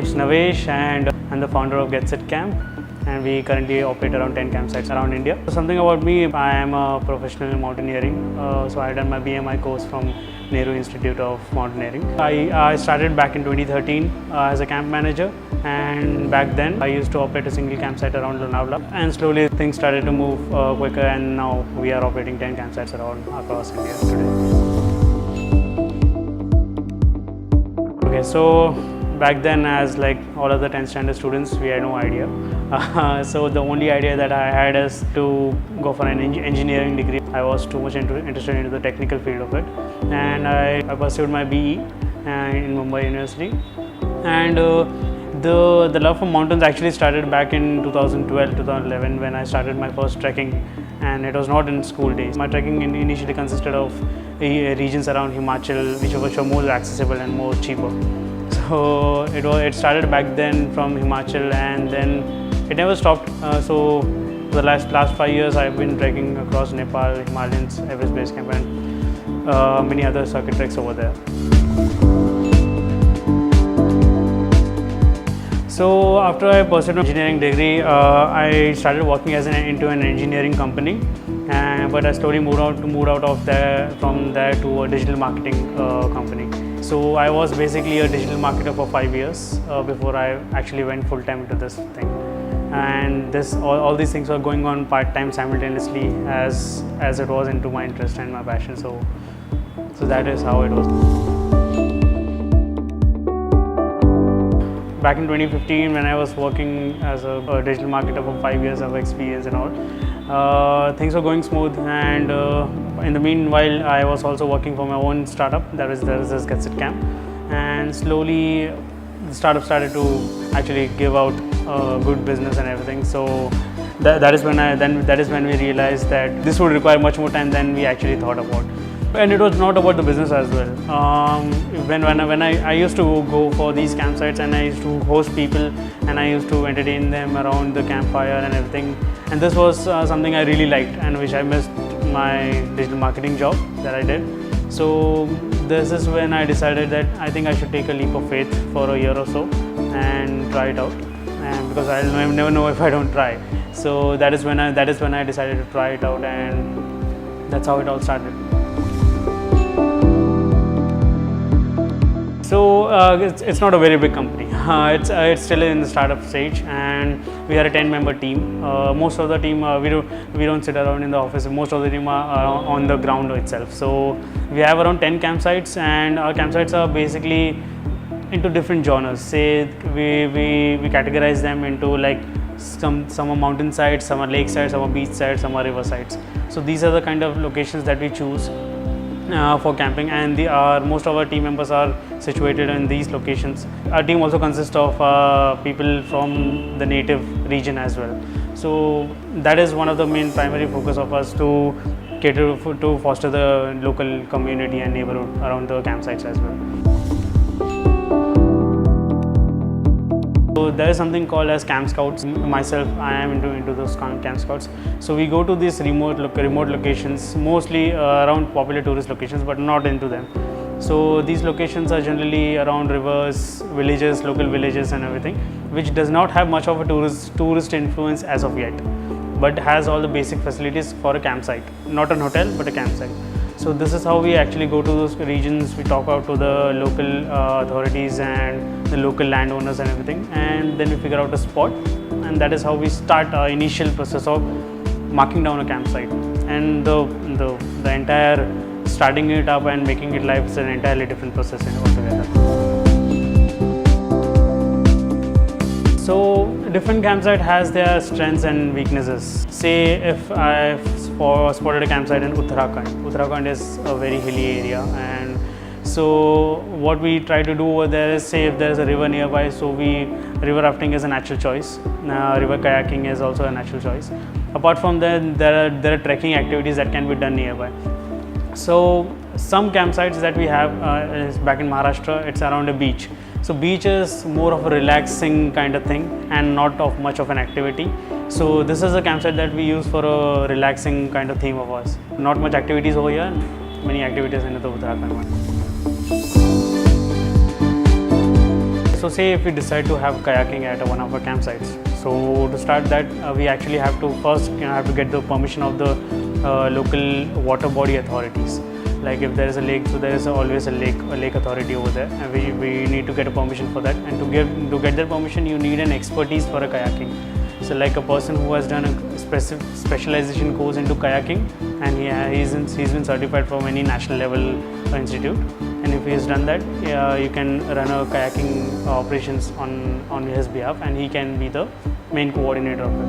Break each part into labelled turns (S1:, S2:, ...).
S1: name is Navesh and I'm the founder of GetSetCamp, and we currently operate around 10 campsites around India. Something about me, I am a professional in mountaineering. So I done my BMI course from Nehru Institute of Mountaineering. I started back in 2013 as a camp manager, and back then I used to operate a single campsite around Lonavala, and slowly things started to move quicker, and now we are operating 10 campsites around across India today. Okay, so back then, as like all other 10th standard students, we had no idea. So the only idea that I had is to go for an engineering degree. I was too much interested into the technical field of it, and I pursued my BE in Mumbai University. And the love for mountains actually started back in 2012, 2011 when I started my first trekking, and it was not in school days. My trekking initially consisted of regions around Himachal, which were more accessible and more cheaper. So it started back then from Himachal, and then it never stopped. So the last 5 years I've been trekking across Nepal, Himalayas, Everest Base Camp, and many other circuit treks over there. So after I pursued an engineering degree, I started working into an engineering company, but I slowly moved out of from there to a digital marketing company. So I was basically a digital marketer for 5 years before I actually went full time into this thing. And all these things were going on part time simultaneously as it was into my interest and my passion. So that is how it was. Back in 2015, when I was working as a digital marketer for 5 years of experience and all, things were going smooth, and in the meanwhile I was also working for my own startup, that is this GetSetCamp, and slowly the startup started to actually give out good business and everything. So that is when we realized that this would require much more time than we actually thought about. And it was not about the business as well. When I used to go for these campsites, and I used to host people, and I used to entertain them around the campfire and everything, and this was something I really liked, and which I missed my digital marketing job that I did. So this is when I decided that I think I should take a leap of faith for a year or so and try it out, and because I'll never know if I don't try. So that is when I decided to try it out, and that's how it all started. So it's not a very big company. It's still in the startup stage, and we are a 10-member team. Most of the team we don't sit around in the office. Most of the team are on the ground itself. So we have around 10 campsites, and our campsites are basically into different genres. Say we categorize them into like some are mountain sites, some are lake sites, some are beach sites, some are river sites. So these are the kind of locations that we choose for camping, and most of our team members are situated in these locations. Our team also consists of people from the native region as well. So that is one of the main primary focus of us, to cater to foster the local community and neighborhood around the campsites as well. So there is something called as Camp Scouts. Myself, I am into those Camp Scouts. So we go to these remote locations, mostly around popular tourist locations, but not into them. So these locations are generally around rivers, villages, local villages and everything, which does not have much of a tourist influence as of yet, but has all the basic facilities for a campsite. Not an hotel, but a campsite. So this is how we actually go to those regions. We talk out to the local authorities and the local landowners and everything, and then we figure out a spot, and that is how we start our initial process of marking down a campsite. And the entire starting it up and making it live is an entirely different process altogether. So different campsite has their strengths and weaknesses. Say if I've spotted a campsite in Uttarakhand. Uttarakhand is a very hilly area, and so what we try to do over there is, say if there is a river nearby, so river rafting is a natural choice. River kayaking is also a natural choice. Apart from that, there are trekking activities that can be done nearby. So some campsites that we have is back in Maharashtra. It's around a beach. So beach is more of a relaxing kind of thing and not of much of an activity. So this is a campsite that we use for a relaxing kind of theme of ours. Not much activities over here, many activities in the Uttarakhand one. so say if we decide to have kayaking at one of our campsites, so to start that, we actually have to first have to get the permission of the local water body authorities. Like if there is a lake, so there is always a lake authority over there, and we need to get a permission for that. And to get that permission, you need an expertise for a kayaking. So like a person who has done a specialization course into kayaking, and he's been certified from any national level institute. And if he has done that, you can run a kayaking operations on his behalf, and he can be the main coordinator of it.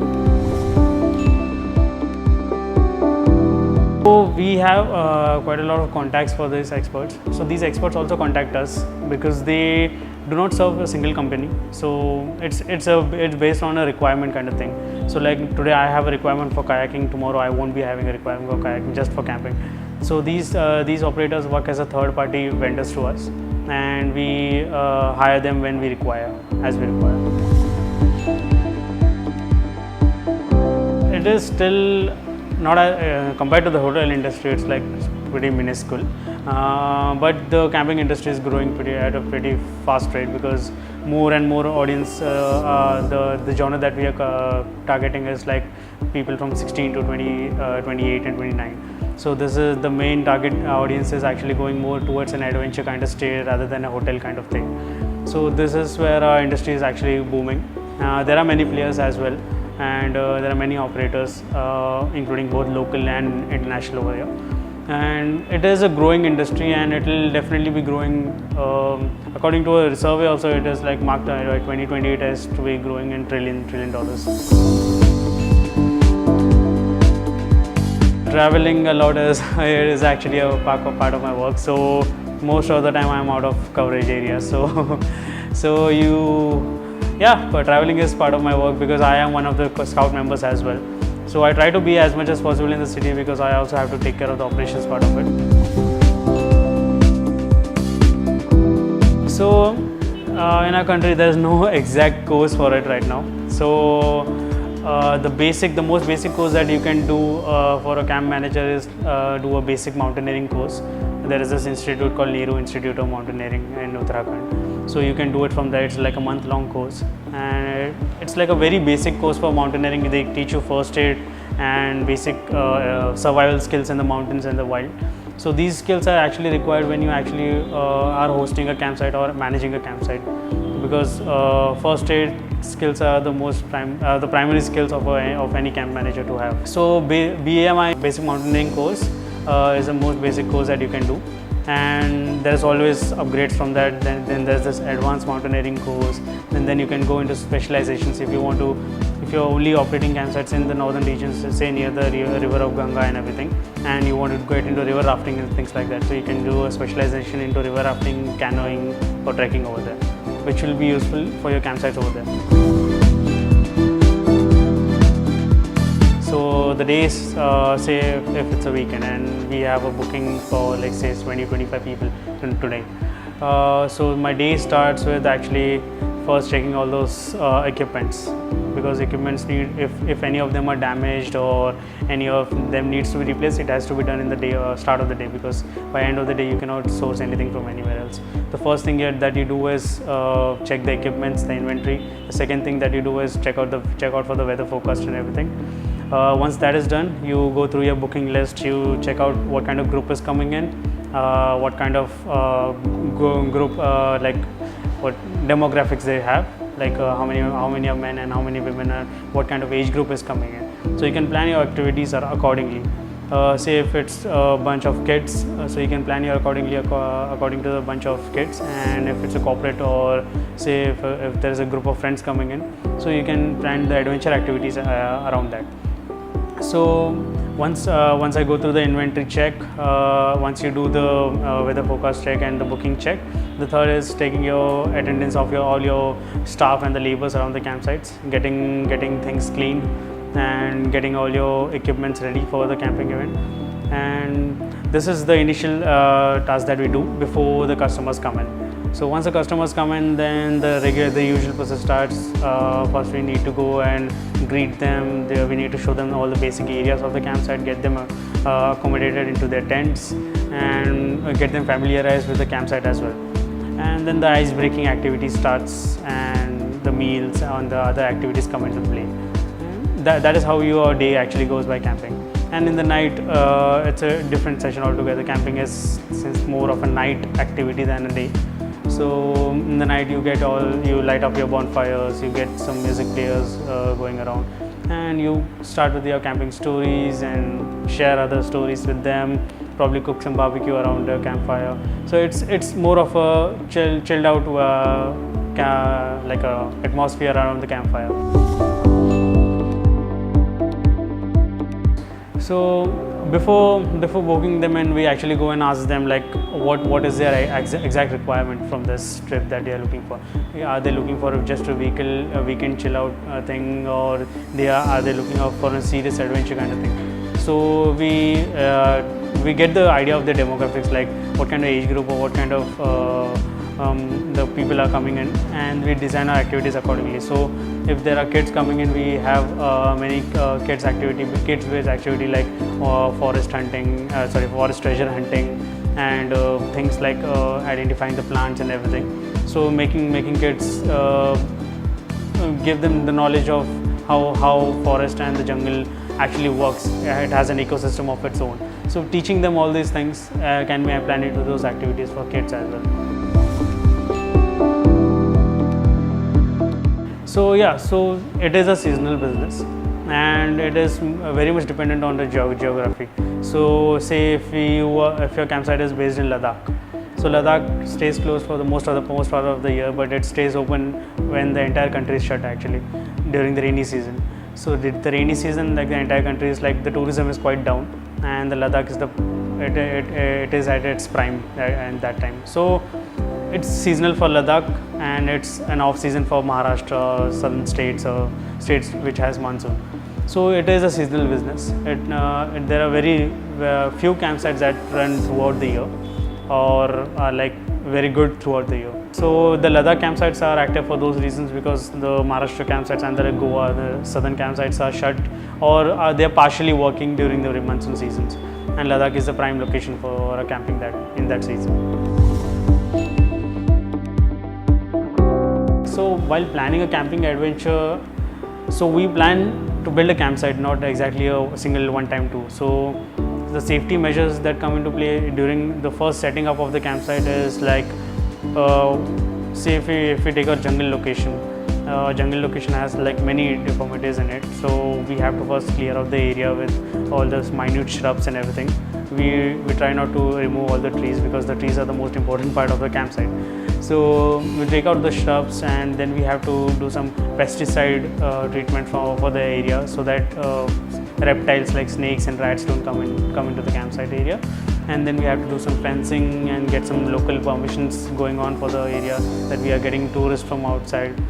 S1: So we have quite a lot of contacts for these experts. So these experts also contact us because they do not serve a single company. So it's based on a requirement kind of thing. So like today I have a requirement for kayaking, tomorrow I won't be having a requirement for kayaking, just for camping. So these operators work as a third party vendors to us, and we hire them when we require, as we require. It is still not compared to the hotel industry, it's like pretty minuscule, but the camping industry is growing at a pretty fast rate, because more and more audience, the genre that we are targeting is like people from 16 to 28 and 29. So this is the main target audience is actually going more towards an adventure kind of stay rather than a hotel kind of thing. So this is where our industry is actually booming. There are many players as well, and there are many operators, including both local and international over here. And it is a growing industry, and it will definitely be growing. According to a survey also, it is like marked 2028 as to be growing in trillion dollars. Traveling a lot is actually a part of my work. So most of the time I'm out of coverage area. But traveling is part of my work because I am one of the scout members as well. So I try to be as much as possible in the city because I also have to take care of the operations part of it. So in our country there is no exact course for it right now. So the most basic course that you can do for a camp manager is do a basic mountaineering course. There is this institute called Nehru Institute of Mountaineering in Uttarakhand. So you can do it from there. It's like a month-long course, and it's like a very basic course for mountaineering. They teach you first aid and basic survival skills in the mountains and the wild. So these skills are actually required when you actually are hosting a campsite or managing a campsite, because first aid skills are the primary skills of any camp manager to have. So BAMI, basic mountaineering course, is the most basic course that you can do, and there's always upgrades from that. Then there's this advanced mountaineering course, and then you can go into specializations if you're only operating campsites in the northern regions, say near the river of Ganga and everything, and you want to get into river rafting and things like that. So you can do a specialization into river rafting, canoeing, or trekking over there, which will be useful for your campsites over there. So the days, say if it's a weekend and we have a booking for like say 20-25 people today. So my day starts with actually first checking all those equipments, because equipments need, if any of them are damaged or any of them needs to be replaced, it has to be done in the day start of the day, because by end of the day you cannot source anything from anywhere else. The first thing that you do is check the equipments, the inventory. The second thing that you do is check out for the weather forecast and everything. Once that is done, you go through your booking list, you check out what kind of group is coming in, what kind of group, like what demographics they have, like how many are men and how many women are, what kind of age group is coming in. So you can plan your activities accordingly. Say if it's a bunch of kids, so you can plan your according to the bunch of kids, and if it's a corporate, or say if there is a group of friends coming in, so you can plan the adventure activities around that. So once I go through the inventory check, once you do the weather forecast check and the booking check, the third is taking your attendance of all your staff and the laborers around the campsites, getting things clean and getting all your equipments ready for the camping event. And this is the initial task that we do before the customers come in. So once the customers come in, then the usual process starts. First we need to go and greet them. We need to show them all the basic areas of the campsite, get them accommodated into their tents, and get them familiarized with the campsite as well. and then the ice breaking activity starts, and the meals and the other activities come into play. That is how your day actually goes by camping. And in the night, it's a different session altogether. Camping is since more of a night activity than a day. So in the night you light up your bonfires, you get some music players going around, and you start with your camping stories and share other stories with them, probably cook some barbecue around the campfire. So it's more of a chilled out like a atmosphere around the campfire. So before booking them in, we actually go and ask them like what is their exact requirement from this trip that they are looking for. Are they looking for just a weekend chill out thing, or are they looking out for a serious adventure kind of thing? So we get the idea of the demographics, like what kind of age group or what kind of the people are coming in, and we design our activities accordingly. So if there are kids coming in, we have many kids based activity like forest treasure hunting, and things like identifying the plants and everything. So making kids give them the knowledge of how forest and the jungle actually works. It has an ecosystem of its own. So teaching them all these things can be planned into those activities for kids as well. So yeah, so it is a seasonal business, and it is very much dependent on the geography. So say if your campsite is based in Ladakh, so Ladakh stays closed for the most part of the year, but it stays open when the entire country is shut actually during the rainy season. So the rainy season, like the entire country is like, the tourism is quite down, and the Ladakh is it is at its prime at that time. So it's seasonal for Ladakh, and it's an off season for Maharashtra, southern states, or states which has monsoon. So it is a seasonal business. There are very few campsites that run throughout the year, or are like very good throughout the year. So the Ladakh campsites are active for those reasons, because the Maharashtra campsites and the Goa, the southern campsites are shut, or they are partially working during the monsoon seasons. And Ladakh is the prime location for camping in that season. So while planning a camping adventure, so we plan to build a campsite, not exactly a single one-time tour. So the safety measures that come into play during the first setting up of the campsite is like, say if we take a jungle location, has like many deformities in it. So we have to first clear out the area with all those minute shrubs and everything. We try not to remove all the trees, because the trees are the most important part of the campsite. So we take out the shrubs, and then we have to do some pesticide treatment for the area, so that reptiles like snakes and rats don't come into the campsite area. And then we have to do some fencing and get some local permissions going on for the area, that we are getting tourists from outside.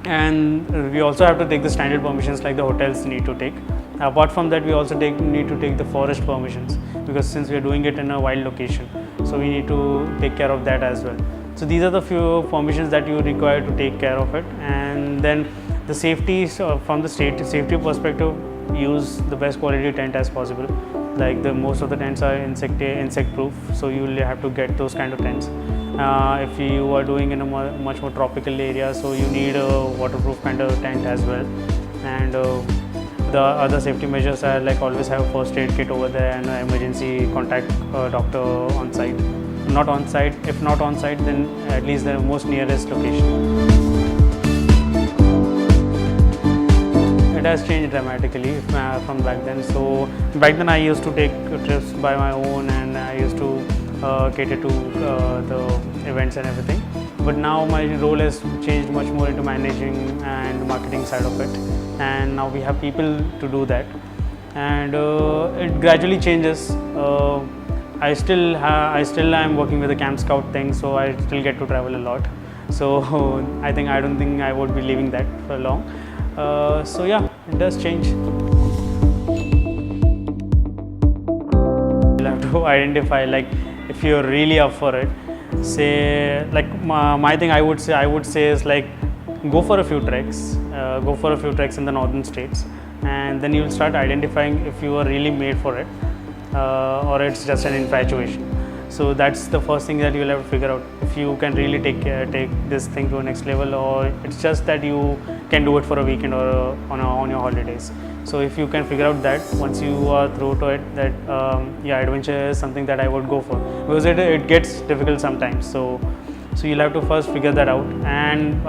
S1: And we also have to take the standard permissions like the hotels need to take. Apart from that, we also need to take the forest permissions, because since we are doing it in a wild location, so we need to take care of that as well. So these are the few permissions that you require to take care of it. And then the safety, from the safety perspective, use the best quality tent as possible. Like most of the tents are insect proof, so you will have to get those kind of tents. If you are doing in a much more tropical area, so you need a waterproof kind of tent as well. And the other safety measures are like, always have a first aid kit over there, and emergency contact doctor on site. Not on site, if not on site, then at least the most nearest location. It has changed dramatically from back then. So back then I used to take trips by my own, and I used to cater to the events and everything. But now my role has changed much more into managing and marketing side of it, and now we have people to do that, and it gradually changes. I still am working with the Camp Scout thing, so I still get to travel a lot. So I don't think I would be leaving that for long. So yeah, it does change. You'll have to identify, like, if you're really up for it. Say, like my thing, I would say is like, go for a few treks. Go for a few treks in the northern states, and then you'll start identifying if you are really made for it, or it's just an infatuation. So that's the first thing that you'll have to figure out if you can really take this thing to a next level, or it's just that you can do it for a weekend or on your holidays. So if you can figure out that once you are through to it, that adventure is something that I would go for, because it gets difficult sometimes. So you'll have to first figure that out. And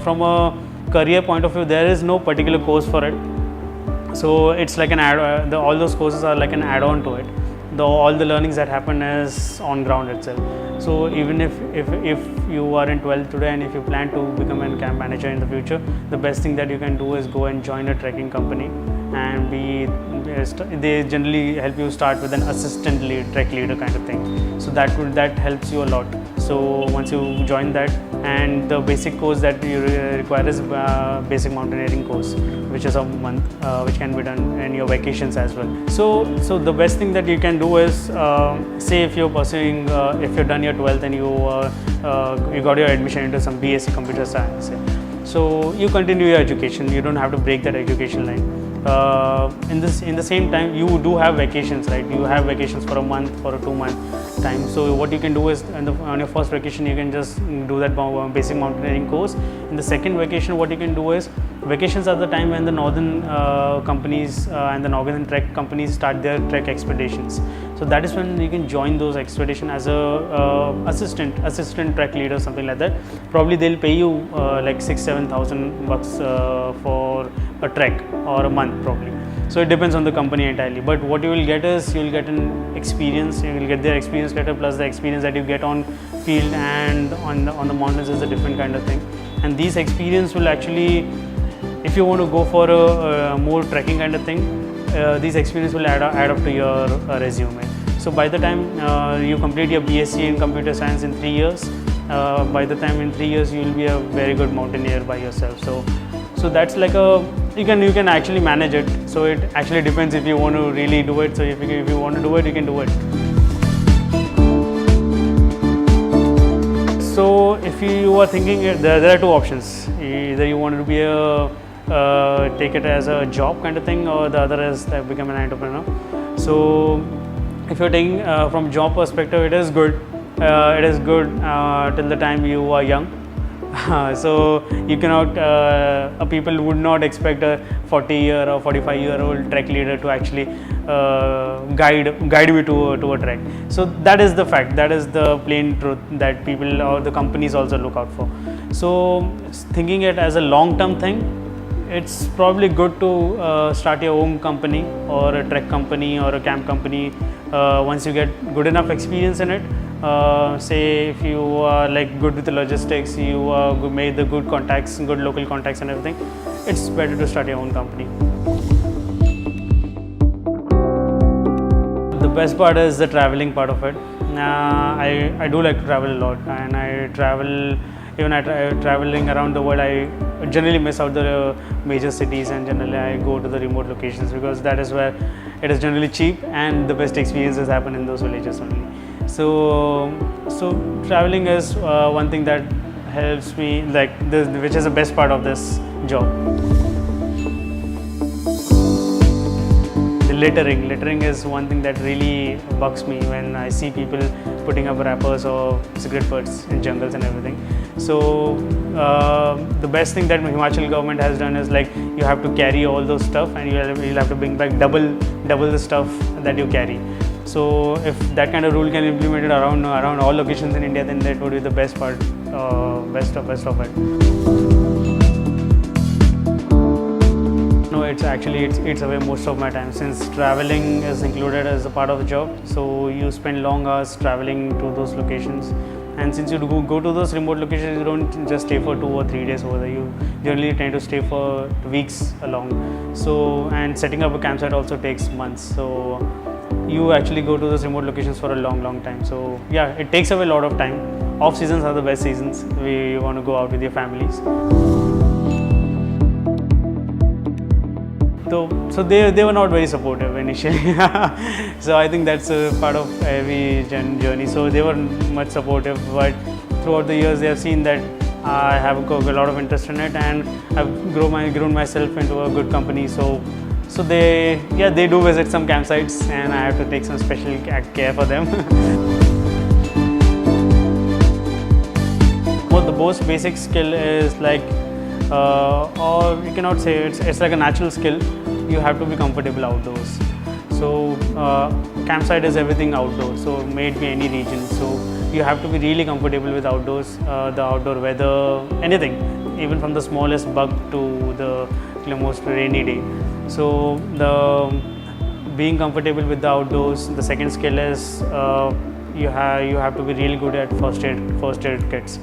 S1: from a career point of view, there is no particular course for it. So it's like an all those courses are like an add-on to it. All the learnings that happen is on ground itself. So even if you are in 12th today and if you plan to become a camp manager in the future, the best thing that you can do is go and join a trekking company, and they generally help you start with an assistant trek leader kind of thing. So that helps you a lot. So once you join that, and the basic course that you require is basic mountaineering course, which is a month, which can be done in your vacations as well. So the best thing that you can do is, say if you're pursuing, if you're done your 12th and you got your admission into some BSc computer science, so you continue your education. You don't have to break that education line. In the same time, you do have vacations, right? You have vacations for a month or a 2-month time. So what you can do is, on your first vacation, you can just do that basic mountaineering course. In the second vacation, what you can do is, vacations are the time when the northern companies and the northern trek companies start their trek expeditions. So that is when you can join those expeditions as a assistant trek leader, something like that. Probably they'll pay you like $6,000-7,000 for a trek, or a month probably. So it depends on the company entirely. But what you will get is, you will get an experience. You will get their experience letter plus the experience that you get on field and on the mountains is a different kind of thing. And these experience will actually, if you want to go for a more trekking kind of thing, these experience will add up to your resume. So by the time you complete your BSc in computer science in 3 years, by the time in 3 years you will be a very good mountaineer by yourself. So that's like you can actually manage it. So it actually depends if you want to really do it. So if you want to do it, you can do it. So if you are thinking, there are two options. Either you want to be take it as a job kind of thing, or the other is become an entrepreneur. So if you're taking from job perspective, it is good. It is good till the time you are young. So you cannot, people would not expect a 40-year or 45-year-old trek leader to actually guide you to a trek. So that is the fact, that is the plain truth that people or the companies also look out for. So thinking it as a long-term thing, it's probably good to start your own company, or a trek company or a camp company once you get good enough experience in it. Say if you are like good with the logistics, you made the good contacts, good local contacts and everything, it's better to start your own company. The best part is the traveling part of it. I do like to travel a lot, and I travel, even traveling around the world, I generally miss out the major cities, and generally I go to the remote locations, because that is where it is generally cheap and the best experiences happen in those villages only. So traveling is one thing that helps me, which is the best part of this job. The littering is one thing that really bugs me when I see people putting up wrappers or cigarette butts in jungles and everything. So the best thing that Himachal government has done is, like, you have to carry all those stuff, and you'll have to bring back double the stuff that you carry. So if that kind of rule can be implemented around all locations in India, then that would be the best part, best of it. No, it's eats away most of my time, since traveling is included as a part of the job. So you spend long hours traveling to those locations, and since you go to those remote locations, you don't just stay for 2 or 3 days over there. You generally tend to stay for weeks along. So, and setting up a campsite also takes months. So you actually go to those remote locations for a long time. So yeah, it takes away a lot of time. Off seasons are the best seasons. You want to go out with your families. So they were not very supportive initially. So I think that's a part of every journey. So they were much supportive, but throughout the years they have seen that I have a lot of interest in it, and I've grown myself into a good company. So they do visit some campsites, and I have to take some special care for them. the most basic skill is like, or you cannot say it's like a natural skill. You have to be comfortable outdoors. So campsite is everything outdoors. So may it be any region. So you have to be really comfortable with outdoors, the outdoor weather, anything, even from the smallest bug to the most rainy day. So being comfortable with the outdoors. The second skill is you have to be really good at first aid kits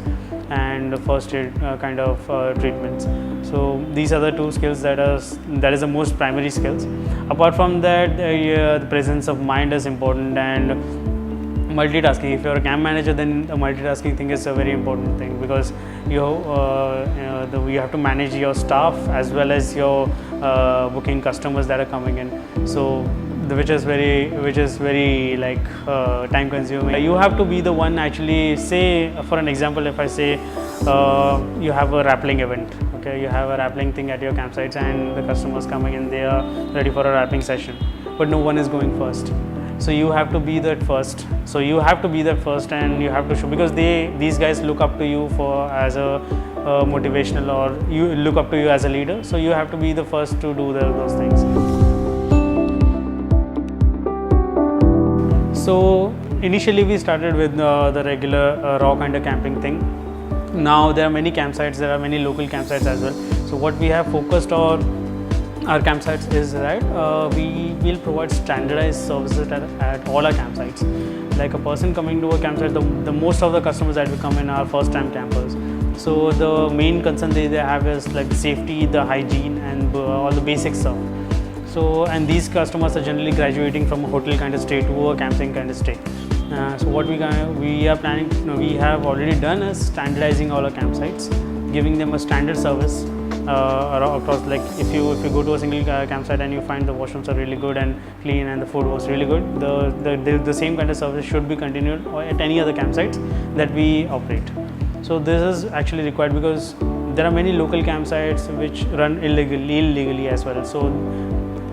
S1: and first aid kind of treatments. So these are the two skills that is the most primary skills. Apart from that, the presence of mind is important, and multitasking. If you're a camp manager, then the multitasking thing is a very important thing, because you have to manage your staff as well as your booking customers that are coming in. So which is very like time consuming. You have to be the one, actually, say for an example, if I say you have a rappelling event, okay, you have a rappelling thing at your campsites and the customers coming in, they are ready for a rappelling session, but no one is going first. So you have to be that first. So you have to be that first, and you have to show, because these guys look up to you for as a motivational, or you look up to you as a leader. So you have to be the first to do those things. So initially we started with the regular raw kind of camping thing. Now there are many campsites, there are many local campsites as well. So what we have focused on our campsites is that we will provide standardized services at all our campsites. Like a person coming to a campsite, the most of the customers that will come in are first time campers. So the main concern they have is like safety, the hygiene, and all the basic stuff. So, and these customers are generally graduating from a hotel kind of stay to a camping kind of stay. So what we are planning, we have already done is standardizing all our campsites, giving them a standard service across. Like if you go to a single campsite and you find the washrooms are really good and clean and the food was really good, the same kind of service should be continued at any other campsites that we operate. So this is actually required, because there are many local campsites which run illegally as well. So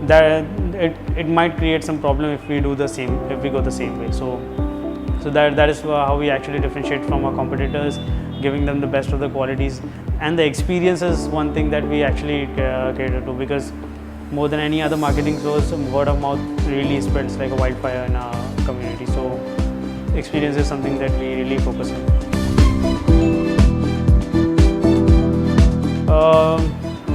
S1: that it might create some problem if we go the same way. So that is how we actually differentiate from our competitors, giving them the best of the qualities. And the experience is one thing that we actually cater to, because more than any other marketing source, word of mouth really spreads like a wildfire in our community. So experience is something that we really focus on.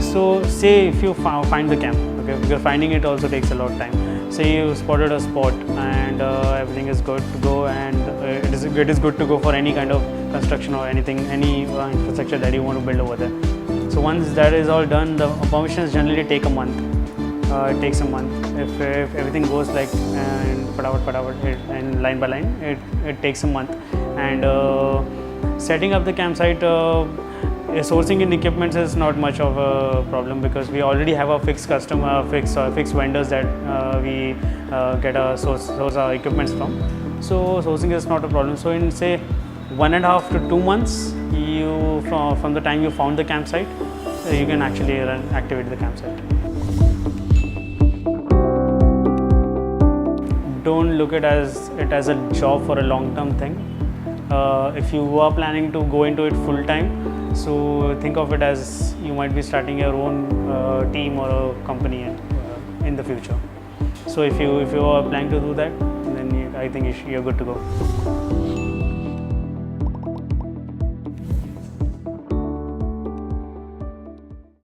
S1: So say if you find the camp, okay, because finding it also takes a lot of time. Say you spotted a spot and everything is good to go, and it is good to go for any kind of construction or anything, any infrastructure that you want to build over there. So once that is all done, the permissions generally take a month. It takes a month. If everything goes like and line by line, it takes a month. And setting up the campsite, sourcing in equipment is not much of a problem, because we already have a fixed vendors that we get our source our equipments from. So sourcing is not a problem. So in say 1.5 to 2 months, you from the time you found the campsite, you can actually activate the campsite. Don't look at it as a job for a long-term thing. If you are planning to go into it full time, so think of it as you might be starting your own team or a company in the future. So if you are planning to do that, then I think you're good to go.